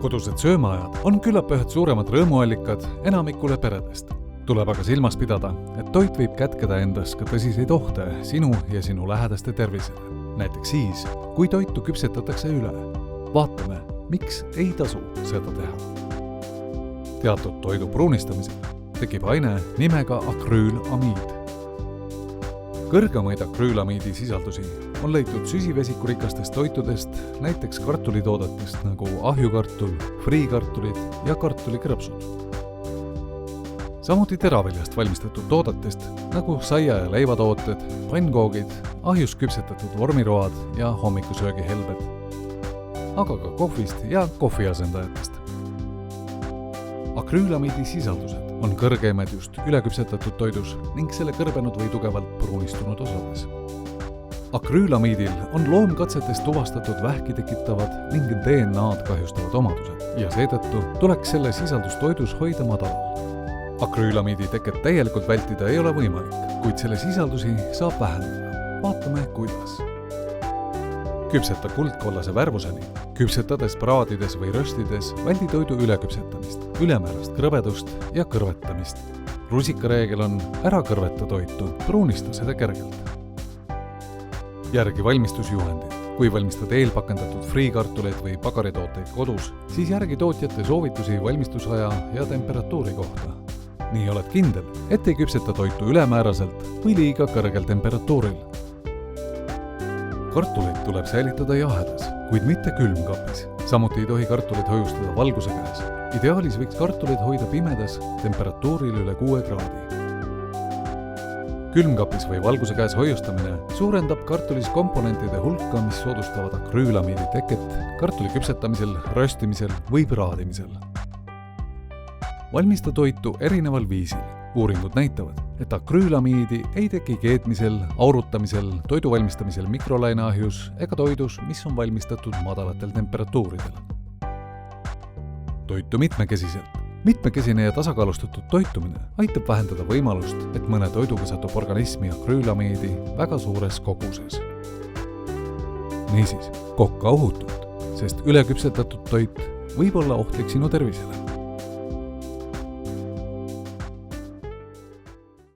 Kodused söömaajad on küllap ühed suuremad rõõmuallikad enamikule peredest. Tuleb aga silmas pidada, et toit võib kätkeda endas ka tõsiseid ohte sinu ja sinu lähedaste tervisele. Näiteks siis, kui toitu küpsetatakse üle. Vaatame, miks ei tasu seda teha. Teatud toidu pruunistamisel tekib aine nimega akrüülamiid. Kõrgemaid akrüülamiidi sisaldusi on leitud süsivesikurikastest toitudest, näiteks kartulitoodetest nagu ahjukartul, friikartulid ja kartulikrõpsud. Samuti teraviljast valmistatud toodetest nagu saia- ja leivatooted, pannkoogid, ahjus küpsetatud vormiroad ja hommikusöögihelbed, aga ka kohvist ja kohviasendajatest. Akrüülamiidi sisaldused on kõrgeimad just üleküpsetatud toidus ning selle kõrbenud või tugevalt pruunistunud osades. Akrüülamiidil on loomkatsetes tuvastatud vähki tekitavad ning DNA-d kahjustavad omadused ja seetõttu tuleks selle sisaldus toidus hoida madalal. Akrüülamiidi teket täielikult vältida ei ole võimalik, kuid selle sisaldusi saab vähendada. Vaatame, kuidas. Küpseta kuldkollase värvuseni. Küpsetades, praadides või röstides väldi toidu üleküpsetamist, ülemäärast krõbedust ja kõrvetamist. Rusikareegel on ära kõrveta toitu, pruunista seda kergelt. Järgi valmistusjuhendid. Kui valmistad eelpakendatud friikartuleid või pagaritooteid kodus, siis järgi tootjate soovitusi valmistusaja ja temperatuuri kohta. Nii oled kindel, et ei küpseta toitu ülemääraselt või liiga kõrgel temperatuuril. Kartuleid tuleb säilitada jahedas, kuid mitte külmkapis. Samuti ei tohi kartuleid hoiustada valguse käes. Ideaalis võiks kartuleid hoida pimedas temperatuuril üle 6 kraadi. Külmkapis või valguse käes hoiustamine suurendab kartulis komponentide hulka, mis soodustavad akrüülamiidi teket kartuli küpsetamisel, röstimisel või praadimisel. Valmista toitu erineval viisil. Uuringud näitavad, et akrüülamiidi ei teki keetmisel, aurutamisel, toidu valmistamisel mikrolaineahjus ega toidus, mis on valmistatud madalatel temperatuuridel. Toitu mitmekesiselt. Mitmekesine ja tasakaalustatud toitumine aitab vähendada võimalust, et mõne toiduga satub organismi akrüülamiidi väga suures koguses. Niisiis, kokka ohutult, sest üleküpsetatud toit võib olla ohtlik sinu tervisele.